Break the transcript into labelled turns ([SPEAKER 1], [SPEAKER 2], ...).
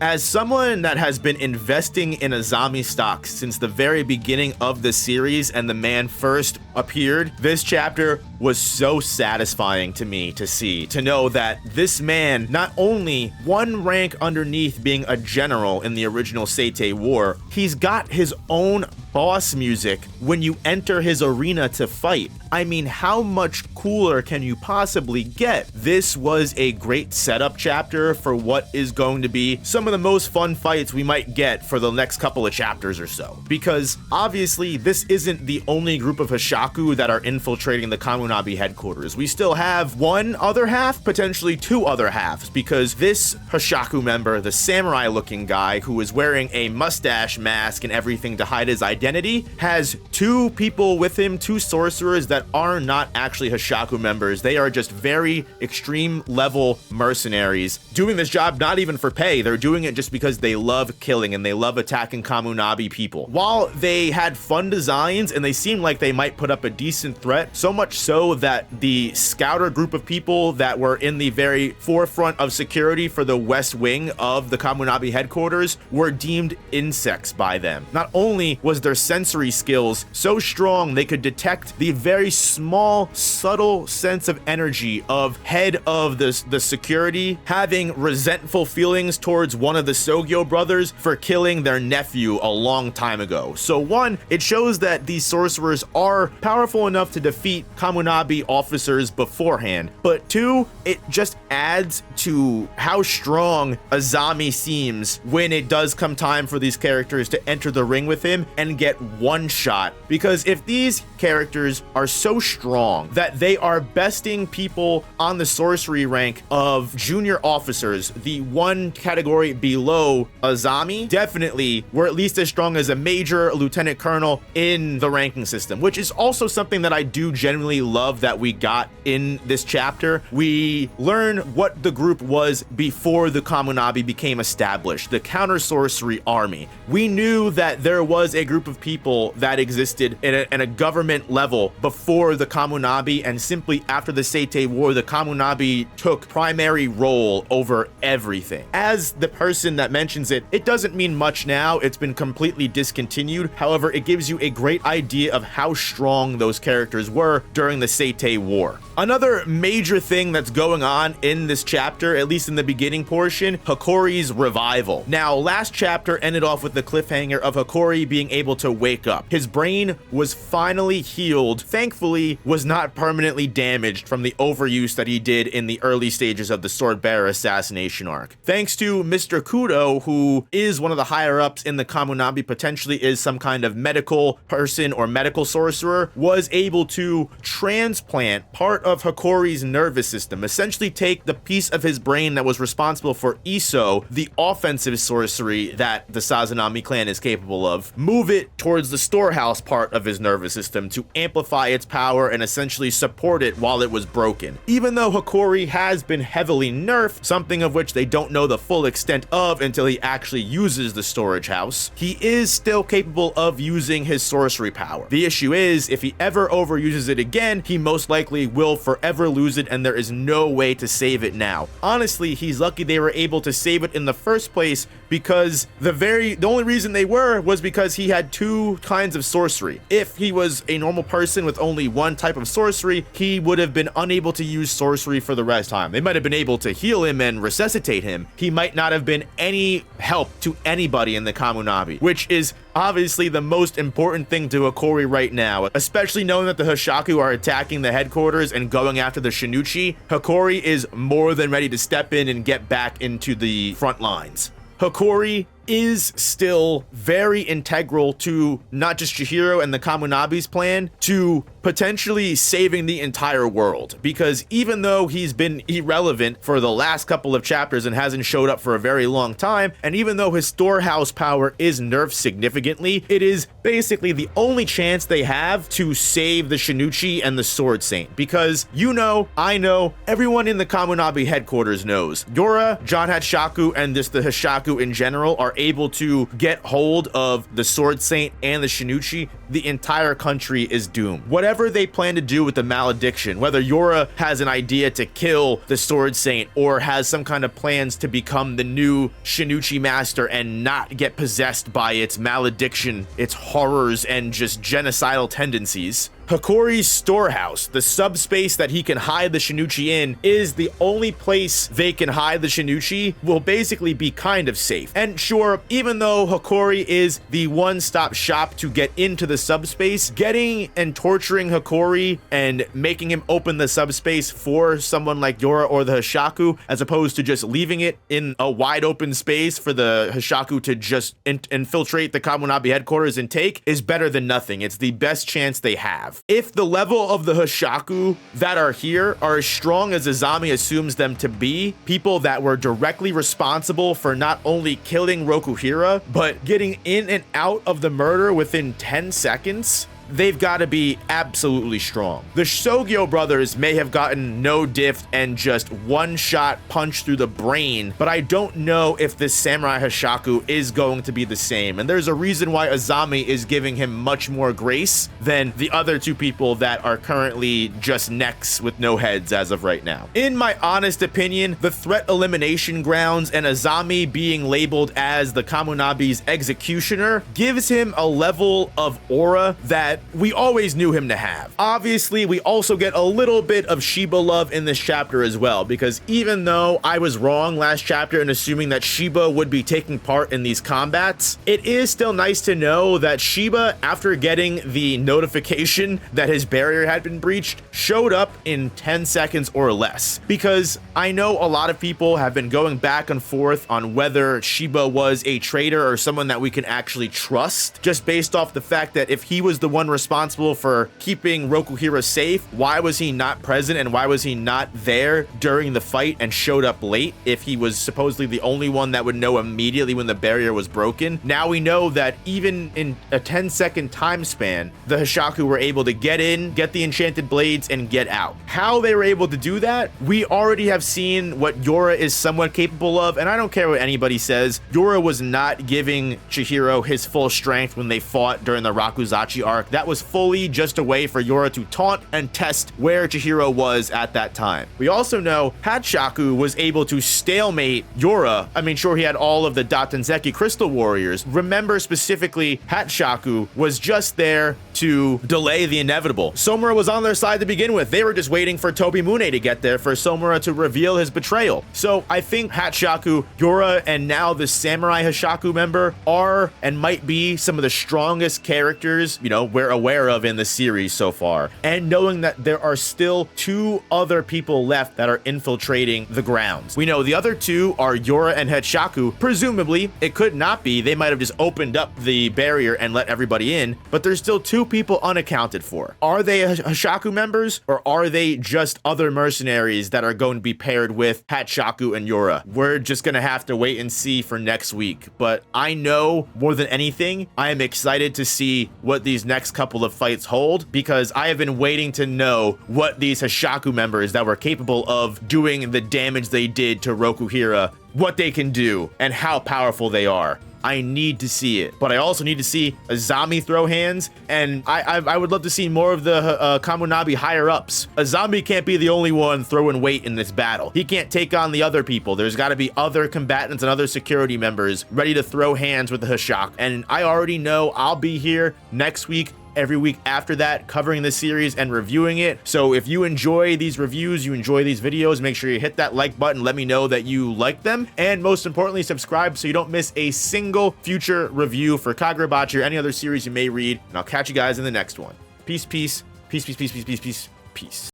[SPEAKER 1] As someone that has been investing in Azami stocks since the very beginning of the series and the man first appeared, this chapter was so satisfying to me to see, to know that this man, not only one rank underneath being a general in the original Seitei War, he's got his own boss music when you enter his arena to fight. I mean, how much cooler can you possibly get? This was a great setup chapter for what is going to be some of the most fun fights we might get for the next couple of chapters or so. Because obviously this isn't the only group of Hoshaku that are infiltrating the Kamunabi headquarters. We still have one other half, potentially two other halves, because this Hoshaku member, the samurai looking guy who is wearing a mustache mask and everything to hide his identity, has two people with him, two sorcerers that are not actually Hoshaku members. They are just very extreme level mercenaries doing this job not even for pay. They're doing it just because they love killing and they love attacking Kamunabi people. While they had fun designs and they seemed like they might put up a decent threat, so much so that the scouter group of people that were in the very forefront of security for the west wing of the Kamunabi headquarters were deemed insects by them. Not only was their sensory skills so strong they could detect the very small, subtle sense of energy of head of the security having resentful feelings towards one of the Sogyo brothers for killing their nephew a long time ago. So one, it shows that these sorcerers are powerful enough to defeat Kamunabi officers beforehand, but two, it just adds to how strong Azami seems when it does come time for these characters to enter the ring with him and get one shot. Because if these characters are so strong that they are besting people on the sorcery rank of junior officers, the one category below Azami, definitely we're at least as strong as a major, lieutenant colonel in the ranking system, which is also something that I do genuinely love that we got in this chapter. We learn what the group was before the Kamunabi became established, the counter sorcery army. We knew that there was a group of people that existed at a government level before the Kamunabi, and simply after the Seitei War, the Kamunabi took primary role over everything. As the person that mentions it, it doesn't mean much now. It's been completely discontinued. However, it gives you a great idea of how strong those characters were during the Seitei War. Another major thing that's going on in this chapter, at least in the beginning portion, Hakori's revival. Now, last chapter ended off with the cliffhanger of Hakori being able to wake up. His brain was finally healed, thankfully was not permanently damaged from the overuse that he did in the early stages of the Swordbearer assassination arc. Thanks to Mr. Kudo, who is one of the higher ups in the Kamunabi, potentially is some kind of medical person or medical sorcerer, was able to transplant part of Hakori's nervous system, essentially take the piece of his brain that was responsible for Iso, the offensive sorcery that the Sazanami clan is capable of, move it towards the storehouse part of his nervous system to amplify its power and essentially support it while it was broken. Even though Hakori has been heavily nerfed, something of which they don't know the full extent of until he actually uses the storage house, he is still capable of using his sorcery power. The issue is, if he ever overuses it again, he most likely will forever lose it, and there is no way to save it now. Honestly, he's lucky they were able to save it in the first place, because the only reason they was because he had two kinds of sorcery. If he was a normal person with only one type of sorcery, he would have been unable to use sorcery for the rest of the time. They might have been able to heal him and resuscitate him. He might not have been any help to anybody in the Kamunabi, which is obviously the most important thing to Hakori right now, especially knowing that the Hoshaku are attacking the headquarters and going after the Shinichi. Hakori is more than ready to step in and get back into the front lines. Hakori is still very integral to not just Chihiro and the Kamunabi's plan to potentially saving the entire world, because even though he's been irrelevant for the last couple of chapters and hasn't showed up for a very long time, and even though his storehouse power is nerfed significantly, it is basically the only chance they have to save the Shinichi and the Sword Saint, because you know, I know, everyone in the Kamunabi headquarters knows Yora, John Hatshaku, and just the Hishaku in general are able to get hold of the Sword Saint and the Shinichi, the entire country is doomed. Whatever they plan to do with the malediction, whether Yora has an idea to kill the Sword Saint or has some kind of plans to become the new Shinichi master and not get possessed by its malediction, its horrors, and just genocidal tendencies, Hakori's storehouse, the subspace that he can hide the Shinichi in, is the only place they can hide the Shinichi, will basically be kind of safe. And sure, even though Hakori is the one-stop shop to get into the subspace, getting and torturing Hakori and making him open the subspace for someone like Yora or the Hashaku, as opposed to just leaving it in a wide open space for the Hashaku to just infiltrate the Kamunabi headquarters and take, is better than nothing. It's the best chance they have. If the level of the Hashaku that are here are as strong as Azami assumes them to be, people that were directly responsible for not only killing Rokuhira, but getting in and out of the murder within 10 seconds, they've got to be absolutely strong. The Shogyo brothers may have gotten no diff and just one-shot punch through the brain, but I don't know if this Samurai Hashaku is going to be the same. And there's a reason why Azami is giving him much more grace than the other two people that are currently just necks with no heads as of right now. In my honest opinion, the threat elimination grounds and Azami being labeled as the Kamunabi's executioner gives him a level of aura that we always knew him to have. Obviously, we also get a little bit of Shiba love in this chapter as well, because even though I was wrong last chapter in assuming that Shiba would be taking part in these combats, it is still nice to know that Shiba, after getting the notification that his barrier had been breached, showed up in 10 seconds or less. Because I know a lot of people have been going back and forth on whether Shiba was a traitor or someone that we can actually trust, just based off the fact that if he was the one responsible for keeping Rokuhira safe, why was he not present and why was he not there during the fight and showed up late if he was supposedly the only one that would know immediately when the barrier was broken? Now we know that even in a 10-second time span, the Hashaku were able to get in, get the enchanted blades, and get out. How they were able to do that, we already have seen what Yora is somewhat capable of, and I don't care what anybody says, Yora was not giving Chihiro his full strength when they fought during the Rakuzachi arc. That was fully just a way for Yora to taunt and test where Chihiro was at that time. We also know Hatshaku was able to stalemate Yora. I mean, sure, he had all of the Datenseki Crystal Warriors. Remember specifically, Hatshaku was just there to delay the inevitable. Somura was on their side to begin with. They were just waiting for Tobimune to get there for Somura to reveal his betrayal. So I think Hatshaku, Yora, and now the Samurai Hashaku member are and might be some of the strongest characters, you know, we're aware of in the series so far. And knowing that there are still two other people left that are infiltrating the grounds. We know the other two are Yora and Hatshaku. Presumably, it could not be. They might have just opened up the barrier and let everybody in, but there's still two people unaccounted for. Are they Hashaku members or are they just other mercenaries that are going to be paired with Hatshaku and Yora? We're just gonna have to wait and see for next week. But I know more than anything, I am excited to see what these next couple of fights hold, because I have been waiting to know what these Hashaku members that were capable of doing the damage they did to Rokuhira, what they can do and how powerful they are. I need to see it, but I also need to see Azami throw hands, and I would love to see more of the Kamunabi higher ups. Azami can't be the only one throwing weight in this battle. He can't take on the other people. There's got to be other combatants and other security members ready to throw hands with the Hashaku, and I already know I'll be here next week, every week after that, covering this series and reviewing it. So if you enjoy these reviews, you enjoy these videos, make sure you hit that like button, let me know that you like them, and most importantly, subscribe so you don't miss a single future review for Kagurabachi or any other series you may read, and I'll catch you guys in the next one. Peace, peace, peace, peace, peace, peace, peace, peace, peace.